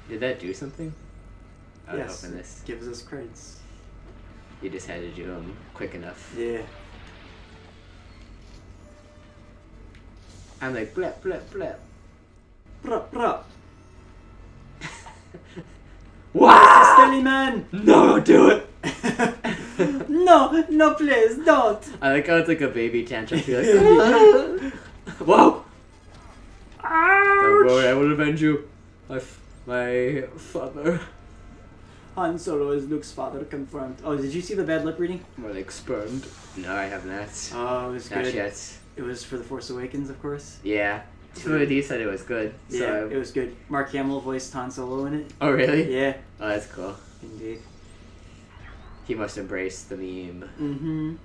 Did that do something? I'll Yes, open this. gives us credits. You just had to do them quick enough. Yeah. I'm like, blep, blep, blep. Bruh, bruh. Wow! Skelly man! No, don't do it! No, please, don't! I like how it's like a baby tantrum. You're like, whoa! Don't worry, I will avenge you. My father. Han Solo is Luke's father, confirmed. Oh, did you see the bad lip reading? More like spurned. No, I have not. Oh, it was Not good. yet. It was for The Force Awakens, of course. Yeah. Somebody said it was good. So Yeah, it was good. Mark Hamill voiced Han Solo in it. Oh, really? Yeah, Oh, that's cool. indeed. He must embrace the meme. Mm-hmm.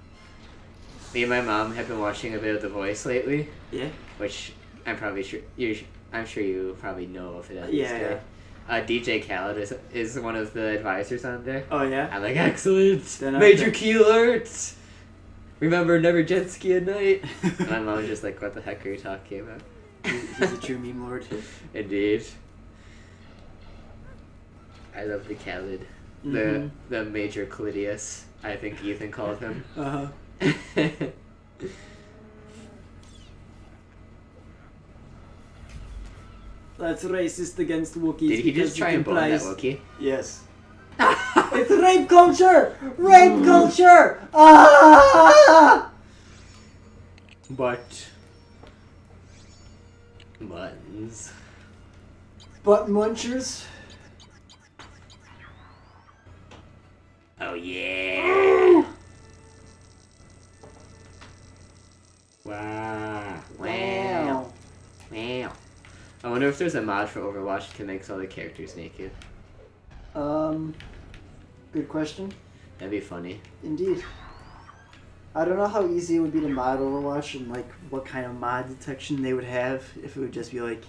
Me and my mom have been watching a bit of The Voice lately, Yeah? which I'm probably sure I'm sure you probably know of it at Yeah, least. DJ Khaled is one of the advisors on there. Oh, yeah? I'm like, excellent! Then Major key alert! Remember, never jet ski at night? My mom's just like, what the heck are you talking about? He's a true meme lord. Indeed. I love the Khaled. The Major Clidius, I think Ethan called him. Uh-huh. That's racist against Wookiees. Did he just because try it and bone that implies- Wookiee? Yes. It's rape culture! Rape culture! Ah! But buttons. Butt munchers? Oh yeah! Wow! Wow! Wow! I wonder if there's a mod for Overwatch that makes all the characters naked. Good question. That'd be funny. Indeed. I don't know how easy it would be to mod Overwatch and like what kind of mod detection they would have. If it would just be like,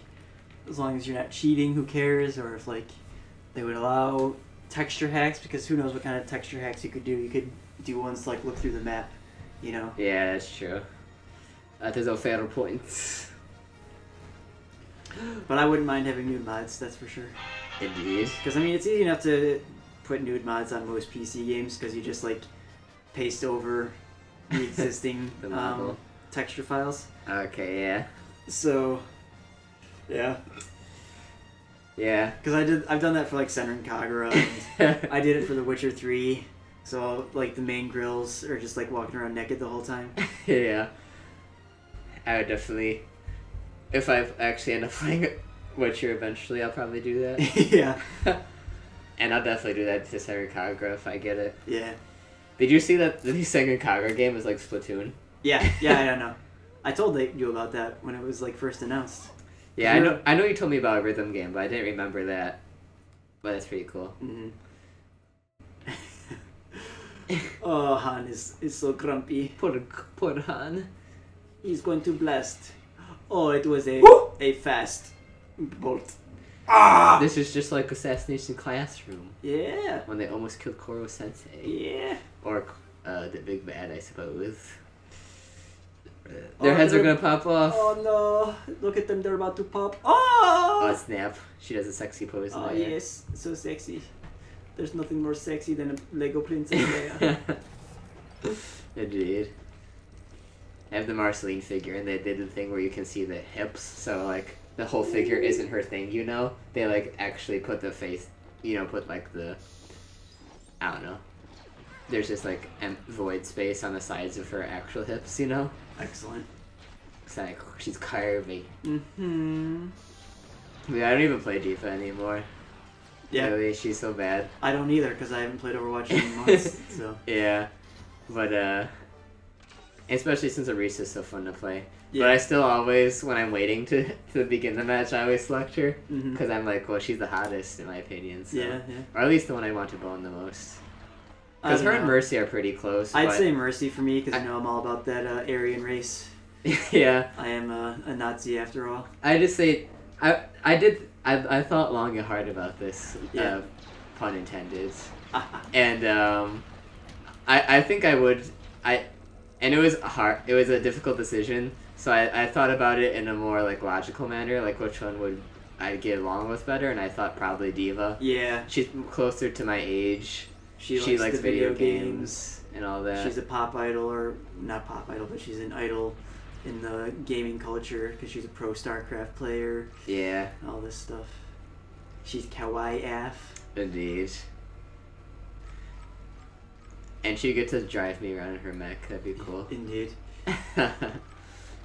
as long as you're not cheating, who cares? Or if like they would allow texture hacks, because who knows what kind of texture hacks you could do. You could do ones to like look through the map, you know? Yeah, that's true. That is a fair point. But I wouldn't mind having nude mods, that's for sure. Indeed. Because I mean, it's easy enough to put nude mods on most PC games because you just like paste over the existing The model. texture files. Okay, yeah. So, yeah. Yeah. Because I've done that for like Senran Kagura, and I did it for The Witcher 3. So like the main grills are just like walking around naked the whole time. Yeah. I would definitely, if I actually end up playing Witcher eventually, I'll probably do that. Yeah. And I'll definitely do that to Senran Kagura if I get it. Yeah. Did you see that the new Senran Kagura game is like Splatoon? Yeah, I don't know. I told you about that when it was like first announced. Yeah, I know you told me about a rhythm game, but I didn't remember that. But that's pretty cool. Mm-hmm. Oh, Han is so grumpy. Poor Han. He's going to blast. Oh, it was a fast bolt. Ah! This is just like Assassination Classroom. Yeah. When they almost killed Koro Sensei. Yeah. Or the big bad, I suppose. Their heads are gonna pop off. Oh no! Look at them, they're about to pop. Oh! Oh snap! She does a sexy pose. Oh in the air. yes, so sexy. There's nothing more sexy than a Lego Princess Leia. Indeed. I have the Marceline figure, and they did the thing where you can see the hips, so like the whole figure isn't her thing, you know? They like actually put the face, you know, put like the, I don't know. There's just like void space on the sides of her actual hips, you know? Excellent. It's like she's curvy. Mm-hmm. Yeah, I don't even play Diva anymore. Yeah. Really, she's so bad. I don't either, because I haven't played Overwatch in months, so. Yeah. But, especially since Arisa is so fun to play. Yeah. But I still always, when I'm waiting to begin the match, I always select her. Mhm. Because I'm like, well, she's the hottest, in my opinion. So. Yeah. Or at least the one I want to bone the most. I Because don't her and know. Mercy are pretty close. I'd but say Mercy for me, because you know I'm all about that Aryan race. yeah. I am a Nazi after all. I just say, I thought long and hard about this, Yeah. pun intended. And I think I would, and it was a difficult decision, so I thought about it in a more like logical manner, like which one would I'd get along with better, and I thought probably Diva. Yeah. She's closer to my age. She likes the video games and all that. She's a pop idol, or not pop idol, but she's an idol in the gaming culture because she's a pro StarCraft player. Yeah. And all this stuff. She's kawaii AF. Indeed. And she'd get to drive me around in her mech. That'd be cool. Indeed.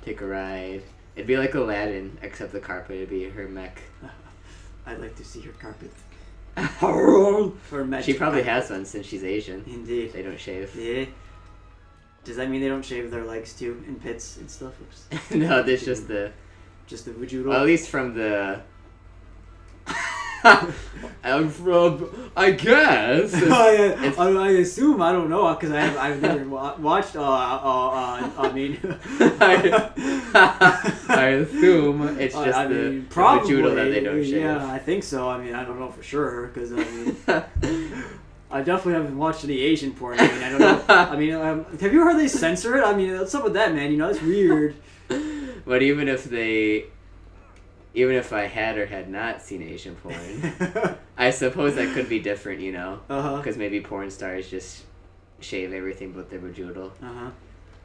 Take a ride. It'd be like Aladdin, except the carpet would be her mech. I'd like to see her carpet. Or magic She probably carpet. has one since she's Asian. Indeed. They don't shave. Yeah. Does that mean they don't shave their legs too in pits and stuff? Oops. No, that's just the... Just the vajudal? Well, at least from the... I'm from... I guess. I assume, I don't know, because I've never watched, I mean... I assume it's just the vajudal that they don't shave. Yeah, I think so. I mean, I don't know for sure, because, I mean... I definitely haven't watched any Asian porn. I mean, I don't know. I mean, have you heard they censor it? I mean, what's up with that, man? You know, it's weird. But even if I had or had not seen Asian porn, I suppose that could be different, you know? Because maybe porn stars just shave everything but their vajudal.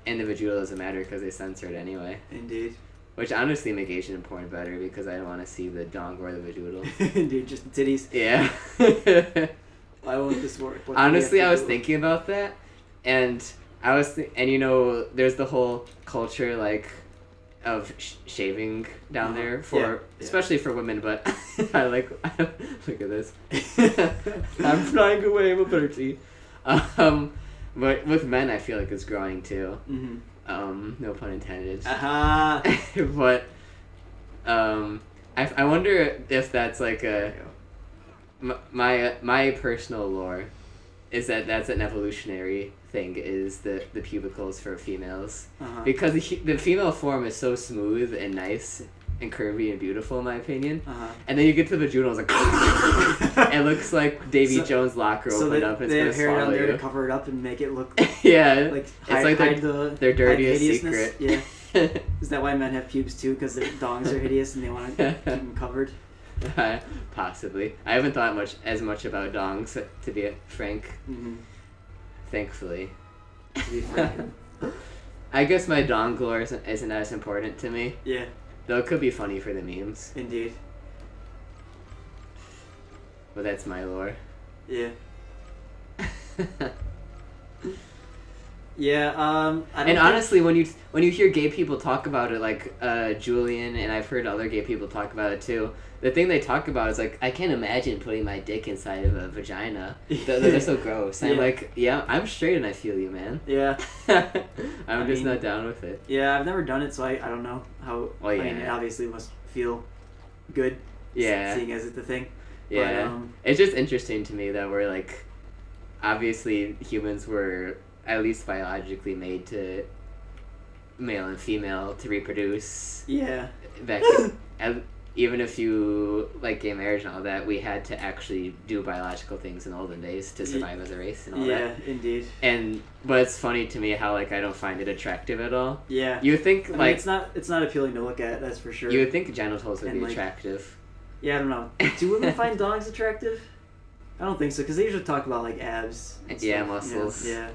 And the vajudal doesn't matter because they censor it anyway. Indeed. Which honestly make Asian porn better because I don't want to see the dong or the vajudal. Indeed, just the titties. Yeah. Why won't this work? Honestly, I was thinking about that, and and you know, there's the whole culture like of shaving down there for especially for women, but I like look at this. I'm flying away, I'm a birdie. But with men, I feel like it's growing too. No pun intended. But I wonder if that's like a. My personal lore is that's an evolutionary thing, is the pubicles for females. Because the female form is so smooth and nice and curvy and beautiful in my opinion. And then you get to the vagina, it's like it looks like Davy Jones' locker opened up and they it's have gonna hair down swallow there you. to cover it up and make it look yeah, like it's like their dirtiest secret. Yeah. Is that why men have pubes too? Because their dongs are hideous and they want to keep them covered? Possibly. I haven't thought as much about dongs, to be frank. Thankfully. To be frank. I guess my dong lore isn't as important to me. Yeah. Though it could be funny for the memes. Indeed. But that's my lore. Yeah. Yeah, and honestly, when you hear gay people talk about it, like Julian, and I've heard other gay people talk about it too, the thing they talk about is like, I can't imagine putting my dick inside of a vagina. They're so gross. And I'm like, yeah, I'm straight and I feel you, man. Yeah. I'm just not down with it. Yeah, I've never done it, so I don't know how. Well, yeah. I mean, it obviously must feel good. Yeah. Seeing as it's the thing. Yeah. But, it's just interesting to me that we're like, obviously humans were at least biologically made to male and female to reproduce. Yeah. Back in, even if you like gay marriage and all that, we had to actually do biological things in the olden days to survive as a race and all that. Yeah, indeed. But it's funny to me how like I don't find it attractive at all. Yeah. You would think I mean, like it's not appealing to look at, that's for sure. You would think genitals would And, be like, attractive. Yeah, I don't know. Do women find dongs attractive? I don't think so, because they usually talk about like abs. And Yeah, stuff, muscles. You know? Yeah.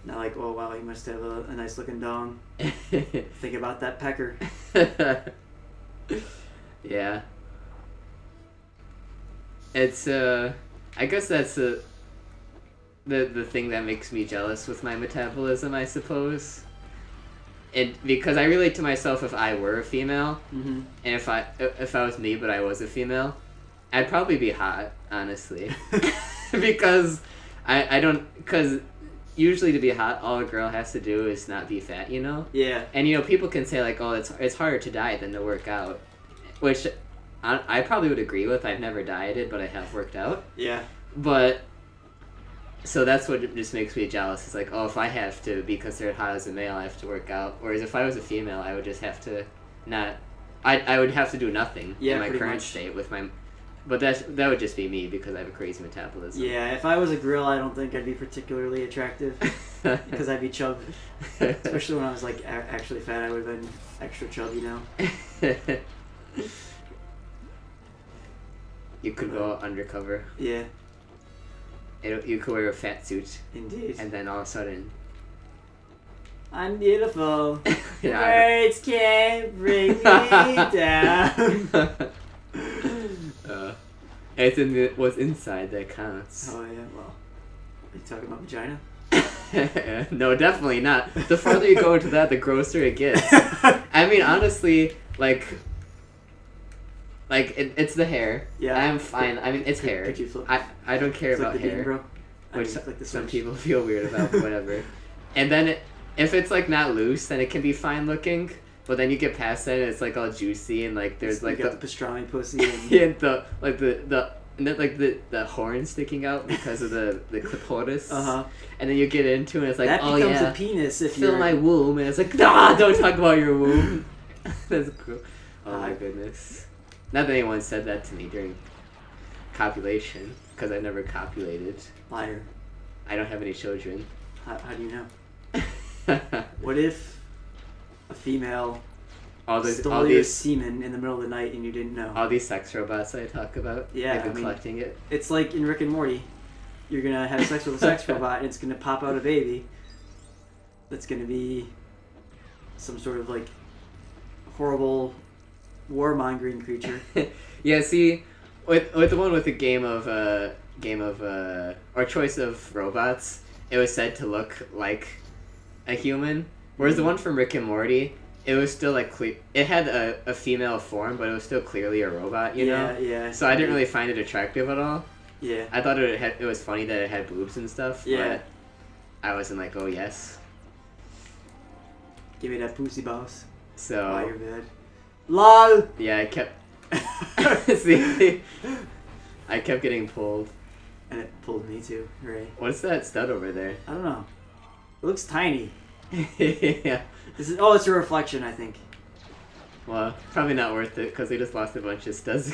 Not like, oh wow, he must have a nice looking dong. Think about that pecker. Yeah. It's I guess that's the thing that makes me jealous with my metabolism, I suppose. Because I relate to myself if I were a female, and if I was me but I was a female, I'd probably be hot, honestly. because because usually to be hot, all a girl has to do is not be fat, you know? Yeah. And you know, people can say like, oh, it's harder to diet than to work out, which I probably would agree with. I've never dieted, but I have worked out. Yeah. But so that's what just makes me jealous. It's like, oh, if I have to be considered hot as a male, I have to work out. Whereas if I was a female, I would just have to not. I would have to do nothing in my current state with my. But that would just be me because I have a crazy metabolism. Yeah, if I was a grill, I don't think I'd be particularly attractive because I'd be chubby. Especially when I was like actually fat, I would have been extra chubby now. You could go undercover. Yeah, You could wear a fat suit, indeed. and then all of a sudden, I'm beautiful. Yeah, Words can't bring me down. it's what's inside that counts. Oh yeah, well, are you talking about vagina? No, definitely not. The farther you go into that, the grosser it gets. I mean, honestly, like it's the hair. Yeah. I'm fine. I mean, it's hair. Could you flip? I don't care Flick about the bean, hair, bro. which Flick the some switch. people feel weird about, but whatever. And then if it's like not loose, then it can be fine looking. But then you get past that, and it's like all juicy, and like there's like you got the pastrami pussy. And... yeah, the horn sticking out because of the clitoris. And then you get into it, and it's like, that oh becomes yeah, a penis if fill you're... my womb, and it's like, nah, don't talk about your womb. That's cool. Oh my goodness. Not that anyone said that to me during copulation, because I never copulated. Liar. I don't have any children. How do you know? What if a female stole your semen in the middle of the night and you didn't know? All these sex robots I talk about. Yeah, I've been collecting it. It's like in Rick and Morty. You're gonna have sex with a sex robot and it's gonna pop out a baby. That's gonna be some sort of like horrible warmongering creature. Yeah, see, with the one with the game of or choice of robots, it was said to look like a human, whereas the one from Rick and Morty, it was still like it had a female form, but it was still clearly a robot, you know? Yeah. So I didn't really find it attractive at all. Yeah. I thought it was funny that it had boobs and stuff. Yeah. But I wasn't like, oh yes. Give me that pussy boss. So. While you're bed. LOL. Yeah, I kept. See, I kept getting pulled. And it pulled me too, right? What's that stud over there? I don't know. It looks tiny. Yeah. It's a reflection, I think. Well, probably not worth it because we just lost a bunch of studs.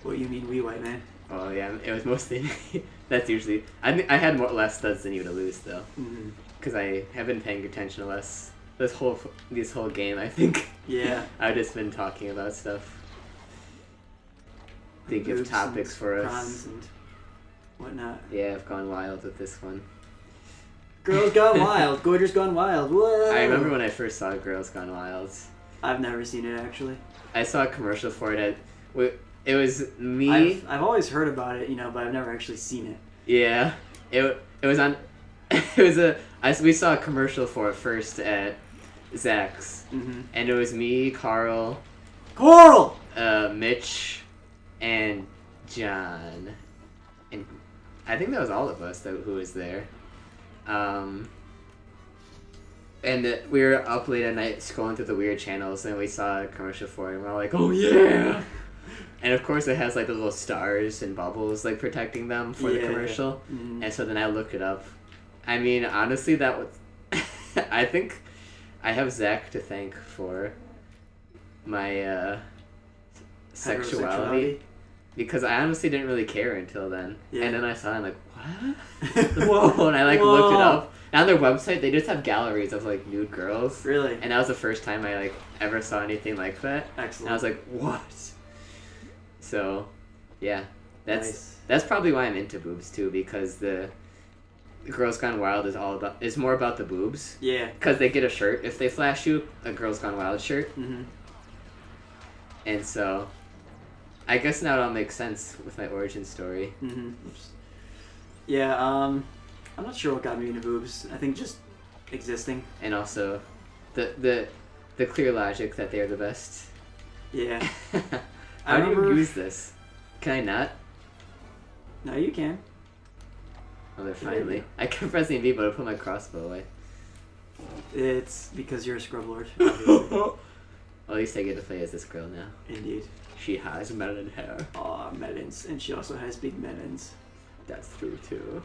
What you mean, wee white man? Oh yeah, it was mostly. That's usually. I had less studs than you to lose though, because I have been paying attention to less. This whole game, I think. Yeah. I've just been talking about stuff. Think of topics for us. And whatnot. Yeah, I've gone wild with this one. Girls Gone Wild. Gorgeous Gone Wild. Whoa. I remember when I first saw Girls Gone Wild. I've never seen it actually. I saw a commercial for it. It was me. I've always heard about it, but I've never actually seen it. Yeah, it was on. We saw a commercial for it first at Zach's, and it was me, Carl, Mitch, and John, and I think that was all of us who was there. And we were up late at night scrolling through the weird channels, and we saw a commercial for it, and we're all like, "Oh yeah!" And of course, it has like the little stars and bubbles like protecting them for the commercial. Yeah. And so then I looked it up. I mean, honestly, that was. I think I have Zach to thank for my sexuality. Because I honestly didn't really care until then. Yeah. And then I saw it, I'm like, what? Whoa. And I looked it up. And on their website, they just have galleries of like nude girls. Really? And that was the first time I ever saw anything like that. Excellent. And I was like, what? So, yeah. That's probably why I'm into boobs too, because the Girls Gone Wild is more about the boobs. Yeah. Because they get a shirt if they flash you, a Girls Gone Wild shirt. And so I guess now it all makes sense with my origin story. Yeah, I'm not sure what got me into boobs. I think just existing. And also the clear logic that they're the best. Yeah. How do you use this? Can I not? No, you can. Oh, they're finally. I kept pressing B, but I put my crossbow away. It's because you're a scrub lord. Well, at least I get to play as this girl now. Indeed. She has melon hair. Aw, melons. And she also has big melons. That's true, too.